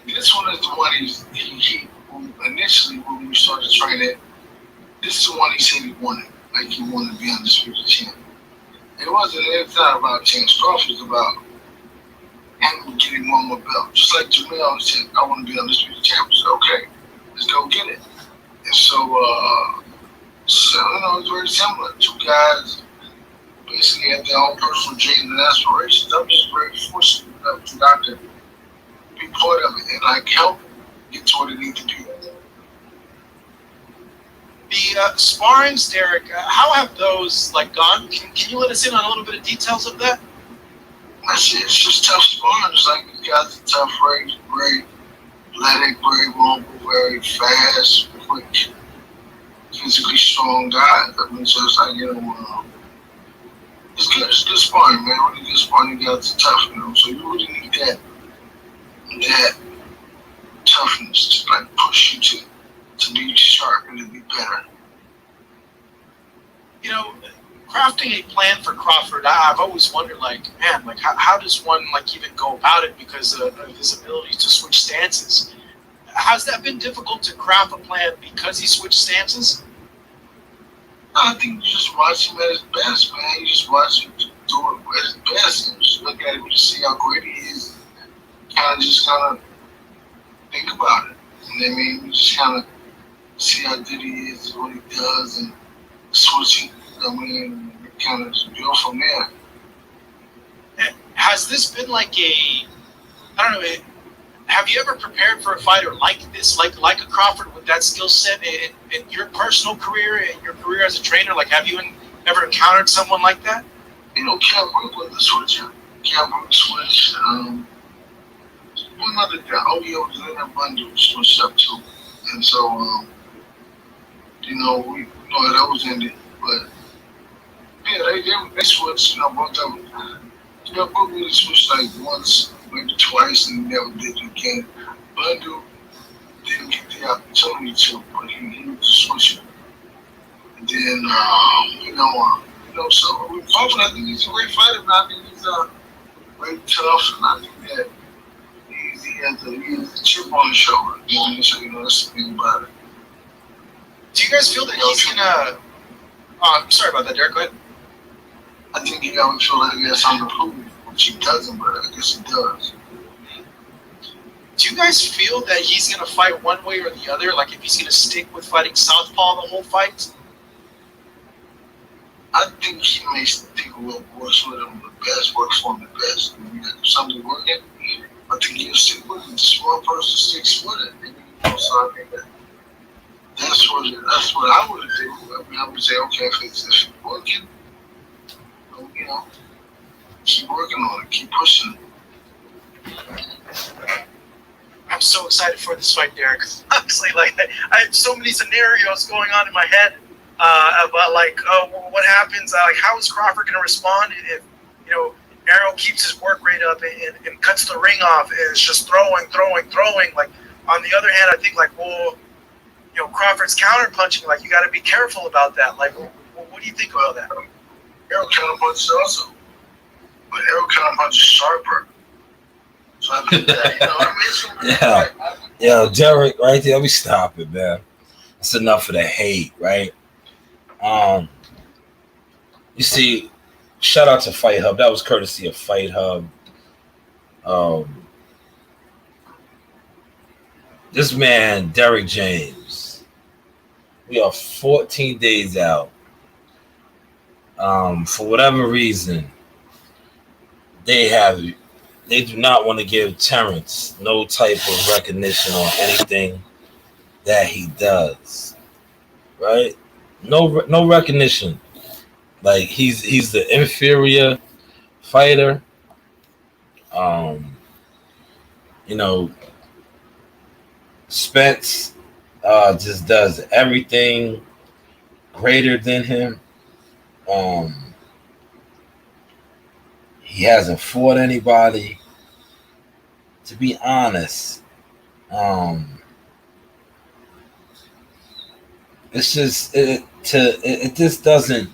is the one he initially when we started training. This is the one he said he wanted, like he wanted to be undisputed champ. It wasn't anything about James Crawford. It's about him getting one more belt. Just like Jamel said, I want to be undisputed champ. So okay, let's go get it. And so you know, it's very similar. Two guys basically have their own personal dreams and aspirations. I'm just very fortunate enough to not to be part of it and like help get to where it needs to be. The sparrings, Derek, how have those gone? Can you let us in on a little bit of details of that? It's just tough sparring. It's like these guys are tough, very athletic, very mobile, very fast, quick, physically strong guys. I mean, so it's like, you know, it's good sparring, man. Really good sparring. You guys are tough, you know. So you really need that toughness to like push you to be sharp and to be better. You know, crafting a plan for Crawford, I've always wondered, man, how does one even go about it because of his ability to switch stances? Has that been difficult to craft a plan because he switched stances? I think you just watch him at his best, man. You just watch him do it at his best and just look at him to see how great he is. Kind of think about it. You know what I mean? You just kind of see how good he is, what he does, and switching. I mean, kind of just build from there. Has this been have you ever prepared for a fighter like this, like a Crawford with that skill set in your personal career, in your career as a trainer? Have you ever encountered someone like that? You know, Cal Brook was the switcher. Cal Brook switched. One other guy, Oyo Leonard Bundle switched up too. And so, you know, we know that was ended. But, yeah, they switched, you know, both of them. Cal Brook really switched once, maybe twice, and never did it again. Bundle didn't get the opportunity to, but he was switching. And then, you know, so with Crawford, I think he's a great fighter, man. I think he's very tough, and I think that he has a chip on his shoulder. You know, so you know that's the thing about it. Do you guys feel that he's gonna? Oh, I'm sorry about that, Derek. Go ahead. I think he always feel like he has something to prove, which he doesn't, but I guess he does. Do you guys feel that he's gonna fight one way or the other? If he's gonna stick with fighting southpaw the whole fight? I think he may think what works with him the best, works for him the best. I mean, if something working, I think he'll stick with it. Just one person sticks with it. You know, so I think that's what I would do. I mean, I would say, okay, if it's working, you know, keep working on it, keep pushing it. I'm so excited for this fight, Derek. Honestly, I have so many scenarios going on in my head about what happens. How is Crawford going to respond if Arrow keeps his work rate up and cuts the ring off and it's just throwing. Like on the other hand, I think like, well, Crawford's counter punching. Like you got to be careful about that. Like, what do you think about that? Arrow counter punches also, but Arrow counter punches sharper. So I think that, Yeah, Derek, right there. Let me stop it, man. That's enough of the hate, right? You see, shout out to Fight Hub. That was courtesy of Fight Hub. This man, Derek James, we are 14 days out. For whatever reason, they do not want to give Terrence no type of recognition on anything that he does. Right? No recognition. Like he's the inferior fighter. Spence just does everything greater than him. He hasn't fought anybody. To be honest, it's just it just doesn't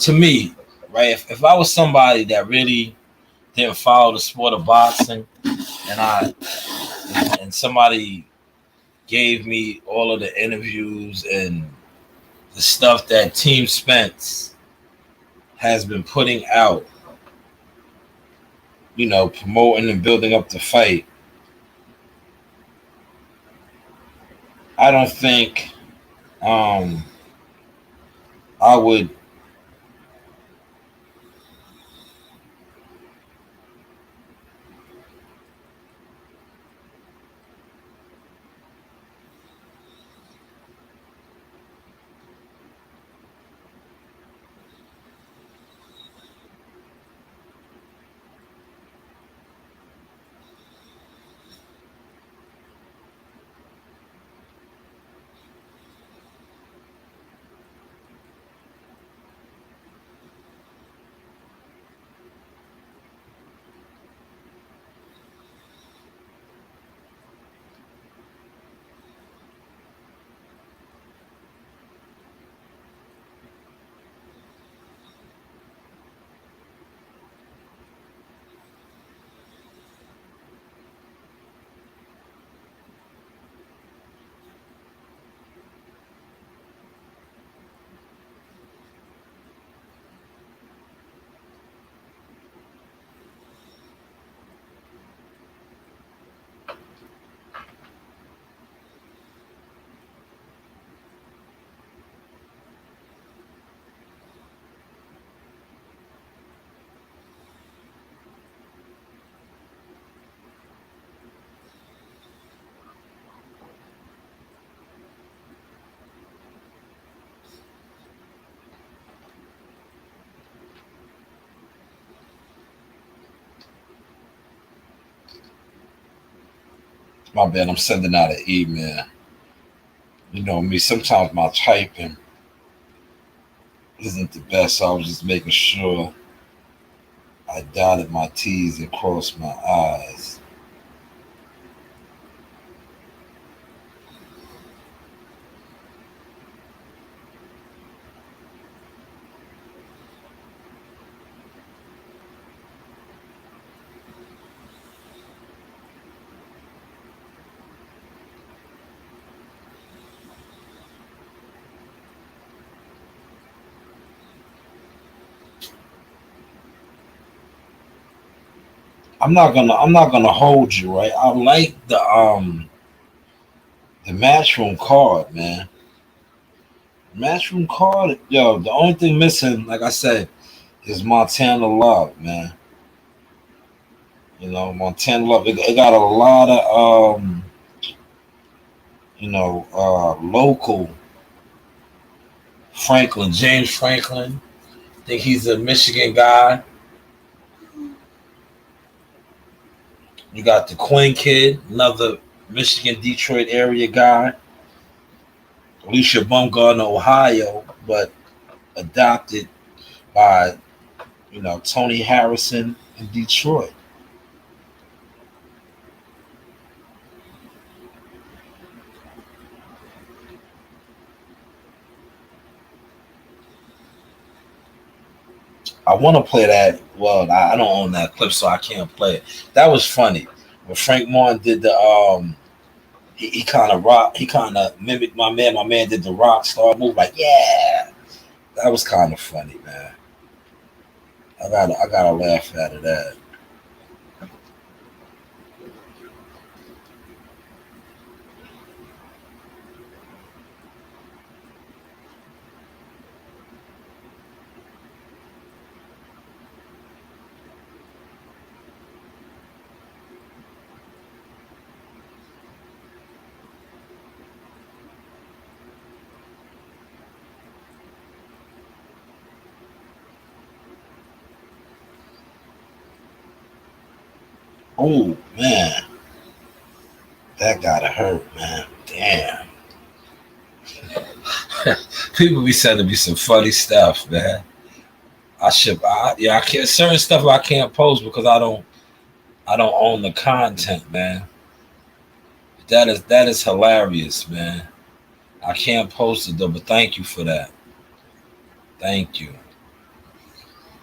to me, right? If I was somebody that really didn't follow the sport of boxing, and somebody gave me all of the interviews and the stuff that Team Spence has been putting out, promoting and building up the fight, I don't think I would my bad, I'm sending out an email. You know me, sometimes my typing isn't the best, so I was just making sure I dotted my T's and crossed my I's. I'm not gonna hold you, right? I like the matchroom card, man. Matchroom card, yo. The only thing missing, like I said, is Montana Love, man. Montana Love. It got a lot of local James Franklin. I think he's a Michigan guy. You got the Quinn kid, another Michigan, Detroit area guy. Alicia Bumgarner, Ohio, but adopted by Tony Harrison in Detroit. I want to play that. Well, I don't own that clip, so I can't play it. That was funny. When Frank Martin did the he kind of rock. He kind of mimicked my man. My man did the rock star move, like yeah. That was kind of funny, man. I gotta laugh out of that. Oh man, that gotta hurt, man. Damn. People be saying to be some funny stuff, man. I can't certain stuff I can't post because I don't own the content, man. That is hilarious, man. I can't post it though, but thank you for that. Thank you.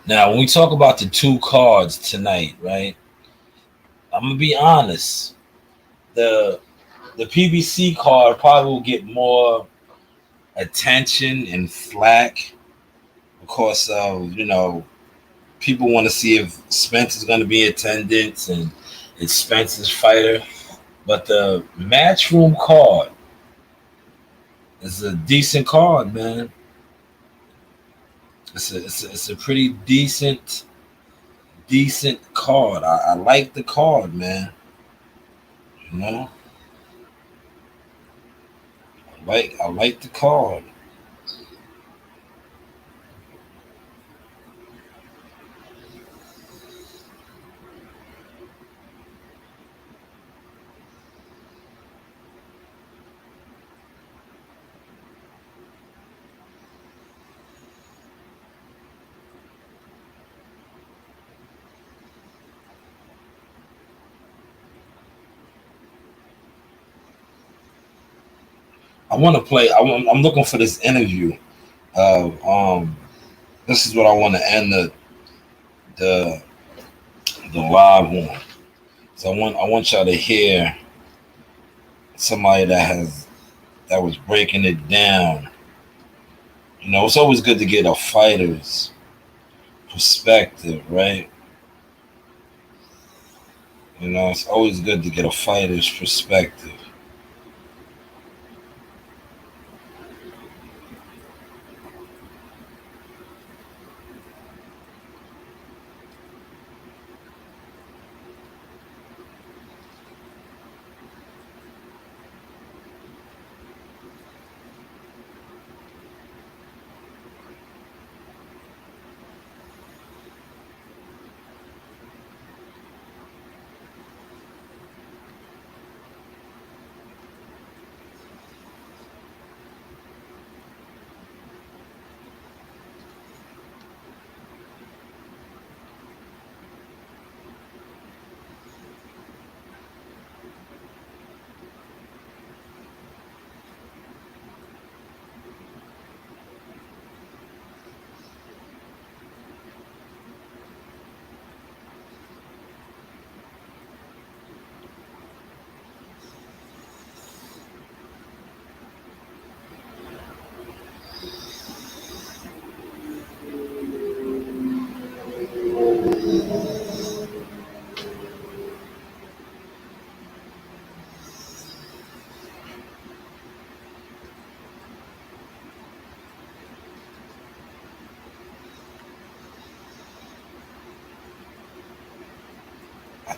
Now, when we talk about the two cards tonight, right? I'm gonna be honest. The the PBC card probably will get more attention and flack because of people want to see if Spence is going to be in attendance and it's Spence's fighter. But the matchroom card is a decent card, man. It's a pretty decent card. I like the card, man. You know, I like the card. I want to play. I'm looking for this interview. This is what I want to end the the live on. So I want y'all to hear somebody that was breaking it down. It's always good to get a fighter's perspective, right? It's always good to get a fighter's perspective.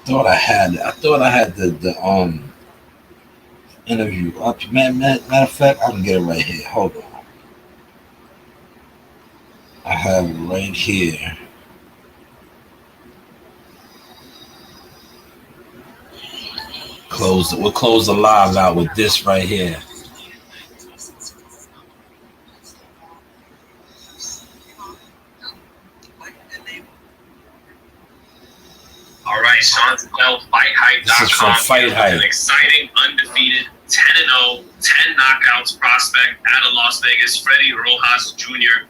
I thought I had the interview up. Matter of fact, I can get it right here. Hold on. I have it right here. We'll close the live out with this right here. by This is from SeanZell.fight.com. Fight Hype. An exciting, undefeated, 10-0, 10 knockouts prospect out of Las Vegas, Freddie Rojas Jr.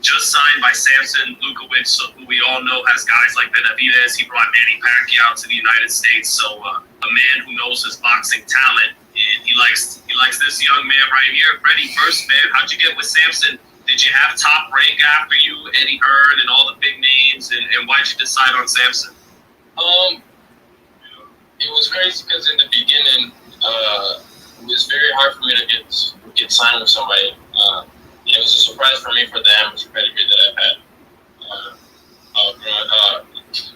Just signed by Samson Lukowicz, who we all know has guys like Benavidez. He brought Manny Pacquiao to the United States, so a man who knows his boxing talent. And he likes this young man right here. Freddie, first, man, how'd you get with Samson? Did you have Top Rank after you, Eddie Hearn, and all the big names? And why'd you decide on Samson? It was crazy because in the beginning, it was very hard for me to get signed with somebody. It was a surprise for me for the amateur pedigree that I've had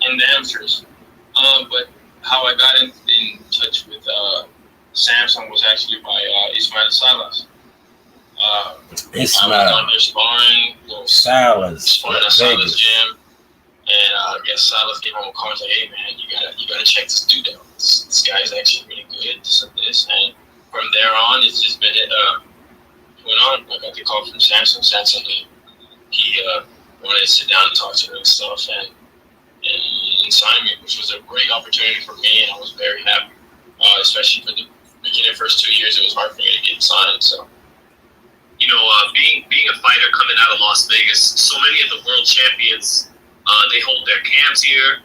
in the amateurs. But how I got in touch with Samson was actually by Ismail Salas. I was on there sparring, Salas, sparring at Salas gym, and I guess Salas gave him a call and said, "Hey man, you gotta check this dude out. This guy is actually really good. This." And from there on, it's just been went on. I got the call from Samson. Samson, he wanted to sit down and talk to me and stuff, and sign me, which was a great opportunity for me, and I was very happy. Especially for the beginning first 2 years, it was hard for me to get signed. So. You know, being a fighter coming out of Las Vegas, so many of the world champions, they hold their camps here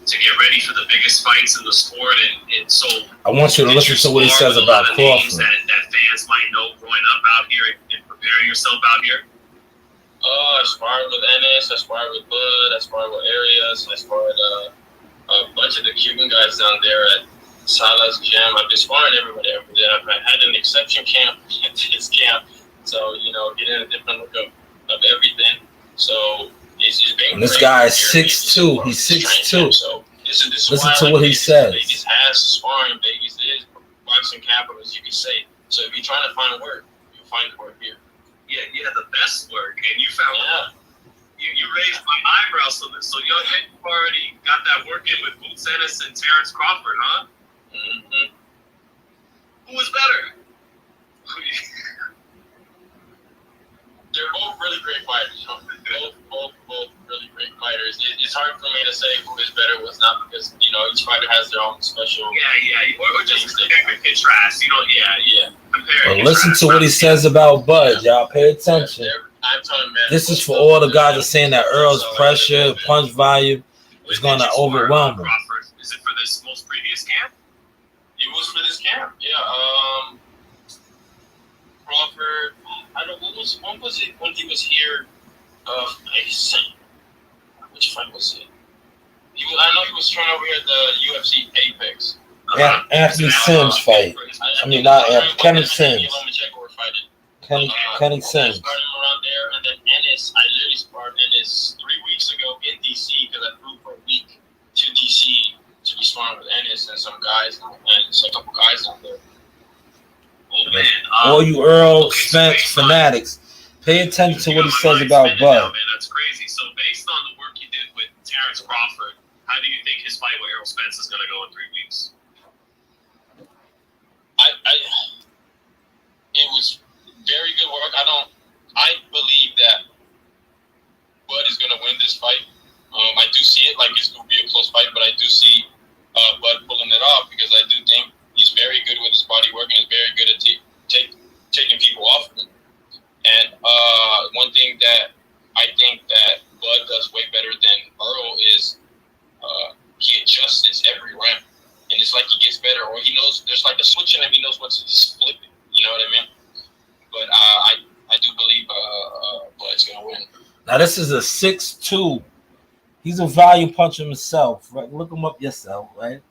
to get ready for the biggest fights in the sport, and so I want you to listen to what he says about Crawford. That fans might know growing up out here and preparing yourself out here. I sparred with Ennis, I sparred with Bud, I sparred with Arias, I sparred a bunch of the Cuban guys down there at Salas Gym. I've been sparring everybody over there. I've had an exception camp at this camp. So, getting a different look of everything. So, it's been and this guy is 6'2". He's 6'2". So, this is listen to what he says. Vegas has sparring. Vegas is boxing capital, as you can say. So, if you're trying to find work, you'll find work here. Yeah, the best work. And you found you raised my eyebrows. So you've already got that work in with Boots Ennis and Terrence Crawford, huh? Mm-hmm. Who was better? They're both really great fighters. Both really great fighters. It's hard for me to say who is better, who's not, because each fighter has their own special. Yeah. Or just compare and contrast. Yeah. Well, listen to what he says about Bud, y'all. Pay attention. I'm telling you, man. This is for all the guys that are saying that Earl's pressure, punch volume is going to overwhelm him. Is it for this most previous camp? It was for this camp. Yeah. Crawford. I don't know when was it when he was here? Which fight was it? I know he was trying over here at the UFC Apex. Anthony Sims fight. Not Kenny Sims. Kenny Sims. I sparred him around there, and then Ennis. I literally sparred Ennis 3 weeks ago in DC because I flew for a week to DC to be sparring with Ennis and some guys and a couple guys out there. Oh man! All you Earl Spence fanatics, pay attention to what he says about Bud. That's crazy. So based on the work you did with Terrence Crawford, how do you think his fight with Errol Spence is going to go in 3 weeks? It was very good work. I believe that Bud is going to win this fight. I do see it like it's going to be a close fight, but I do see Bud pulling it off because I do think he's very good with his body work and is very good at taking people off of him. And one thing that I think that Bud does way better than Earl is he adjusts this every round. And it's like he gets better, or he knows there's like a switch in him. He knows what to just flip it. You know what I mean? But I do believe Bud's going to win. Now, this is a 6'2". He's a volume puncher himself, right? Look him up yourself, right?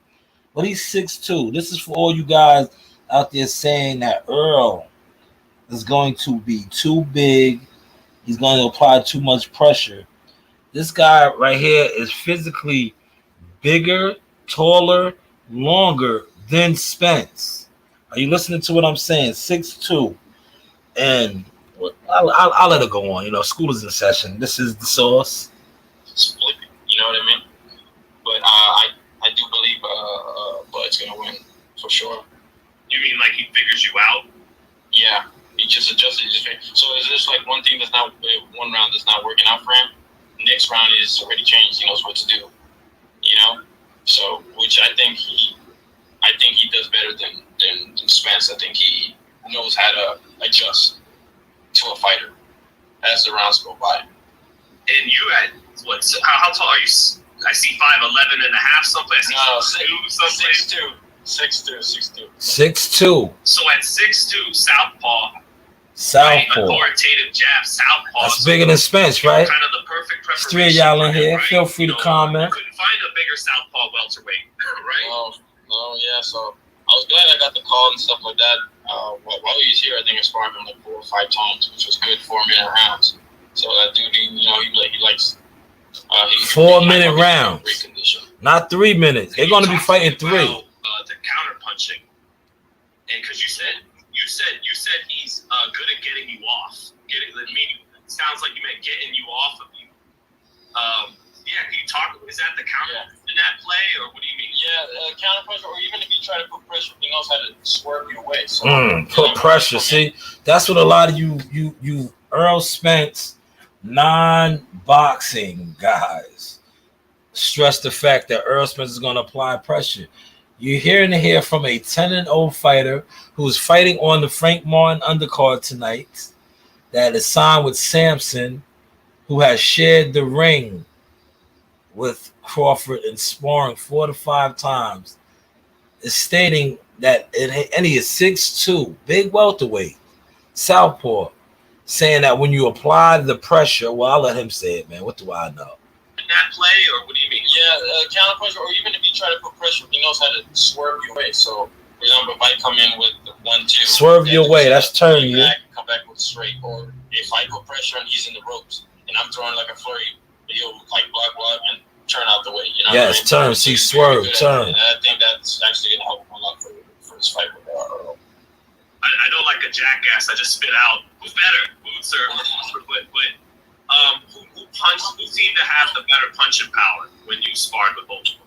But he's 6'2". This is for all you guys out there saying that Earl is going to be too big. He's going to apply too much pressure. This guy right here is physically bigger, taller, longer than Spence. Are you listening to what I'm saying? 6'2". And I'll let it go on. School is in session. This is the source. Split it, you know what I mean? But I do believe Bud's going to win for sure. You mean like he figures you out? Yeah, he just adjusted his face. So is this like one round that's not working out for him? Next round is already changed. He knows what to do. So, which I think he does better than Spence. I think he knows how to adjust to a fighter as the rounds go by. And you at what? So how tall are you? I see 5'11" and a half something. I see No, 6'2", 6'2". 6'2". So at 6'2", southpaw. Southpaw. Authoritative jab, southpaw. That's bigger than Spence, right? Kind of the perfect There's preparation. three of y'all in here. Right? Feel free to comment. You couldn't find a bigger southpaw welterweight, right? No, yeah. So I was glad I got the call and stuff like that. While he was here, I think I sparred him like 4 or 5 times, which was good 4-minute rounds. So that dude, he likes. 4-minute rounds, not 3 minutes. They're going to be fighting 3. The counter punching, and because you said he's good at getting you off. It sounds like you meant getting you off of you. Yeah, can you talk? Is that the counter in that play, or what do you mean? Yeah, counter punch, or even if you try to put pressure, he knows how to swerve you away. So put pressure. See, that's what a lot of you Earl Spence non-boxing guys stress the fact that Earl Spence is going to apply pressure. You're hearing to hear from a 10-0 fighter who's fighting on the Frank Martin undercard tonight that is signed with Sampson, who has shared the ring with Crawford and sparring 4 to 5 times, is stating that and he is 6'2", big welterweight, southpaw, saying that when you apply the pressure, well, I'll let him say it, man. What do I know? In that play, or what do you mean? Yeah, counter punch, or even if you try to put pressure, he knows how to swerve you away. So, for example, if I come in with the 1-2, swerve your way, that's turn you. Come back with straight, or if I put pressure and he's in the ropes and I'm throwing like a flurry, he'll like block and turn out the way. You know? Yes, what I mean? Turn. See, swerve, turn. And I think that's actually gonna help him a lot for his fight with Earl. I know, like a jackass, I just spit out. Who's better, Boots or who seemed to have the better punching power when you sparred with both of them?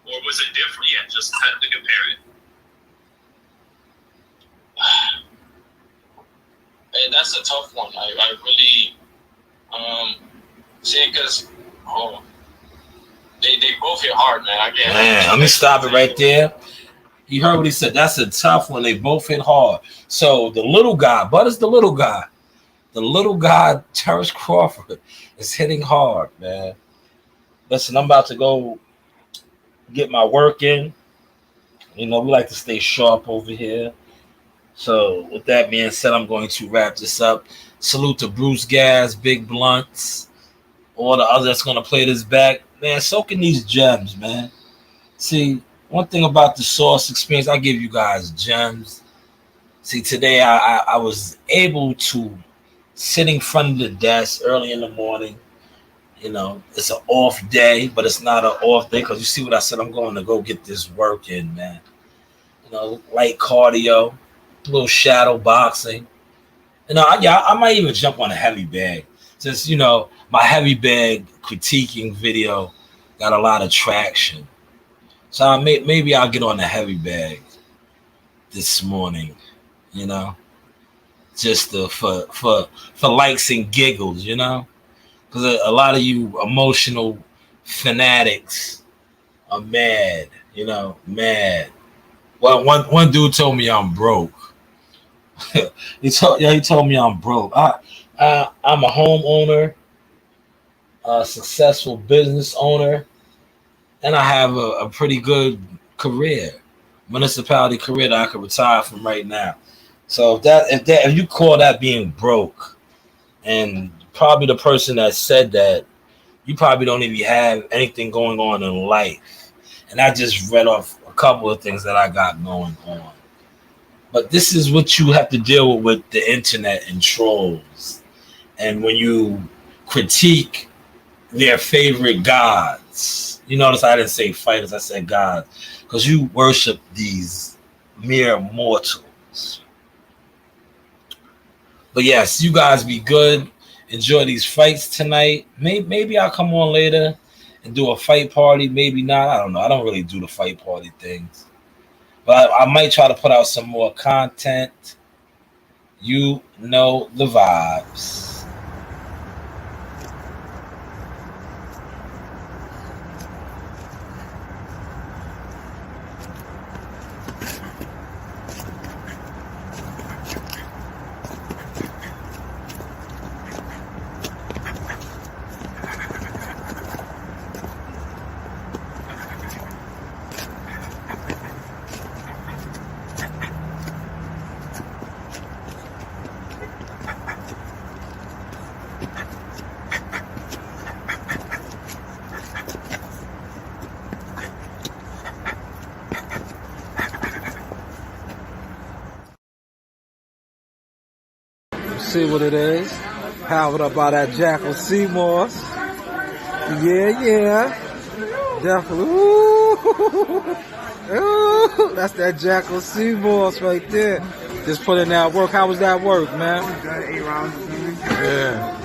Or was it different? Yeah, just had to compare it. Hey, that's a tough one. I really see, because they both hit hard, man. Man, let me stop it right there. You heard what he said. That's a tough one. They both hit hard. So the little guy, Butter's the little guy. The little guy, Terrence Crawford, is hitting hard, man. Listen, I'm about to go get my work in. You know, we like to stay sharp over here. So with that being said, I'm going to wrap this up. Salute to Bruce Gas, Big Blunts, all the others that's going to play this back. Man, soaking these gems, man. See, one thing about the Source experience, I give you guys gems. See, today I was able to sit in front of the desk early in the morning. You know, it's an off day, but it's not an off day because you see what I said. I'm going to go get this work in, man. You know, light cardio, a little shadow boxing. You know, I might even jump on a heavy bag. Since, you know, my heavy bag critiquing video got a lot of traction. So maybe I'll get on the heavy bag this morning, you know, just for likes and giggles, you know, because a lot of you emotional fanatics are mad, you know, mad. Well, one dude told me I'm broke. he told me I'm broke. I'm a homeowner, a successful business owner, and I have a pretty good career, municipality career that I could retire from right now. So if you call that being broke, and probably the person that said that, you probably don't even have anything going on in life. And I just read off a couple of things that I got going on. But this is what you have to deal with the internet and trolls. And when you critique their favorite gods, you notice I didn't say fighters, I said gods, because you worship these mere mortals. But yes, you guys be good. Enjoy these fights tonight. Maybe I'll come on later and do a fight party. Maybe not. I don't know. I don't really do the fight party things. But I might try to put out some more content. You know the vibes. See what it is. Powered up by that Jackal Seamoss. Yeah. Definitely. Ooh, that's that Jackal Seamoss right there. Just put in that work. How was that work, man? Good, 8 rounds. Yeah.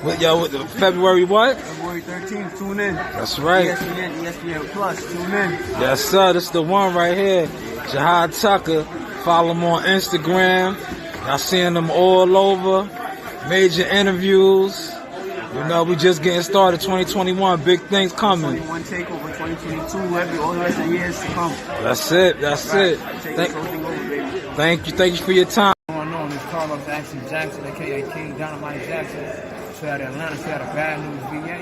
With February what? February 13th, tune in. That's right. ESPN Plus, tune in. Yes, sir. This is the one right here. Jahad Tucker. Follow him on Instagram. Y'all seeing them all over. Major interviews. You know, we just getting started. 2021, big things coming. 21 takeover, 2022, all the rest of the years to come. That's it. Thank you for your time. What's going on? It's Carlos Jackson, aka King Dynamite Jackson. Straight out of Atlanta, straight out of Bad News, VA.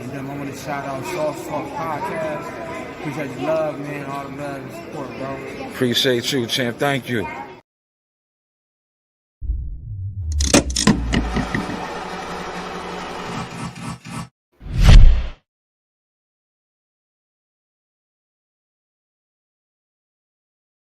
And I want to shout out Soft Talk Podcast. Appreciate the love, man. All the love and support, bro. Appreciate you, champ. Thank you.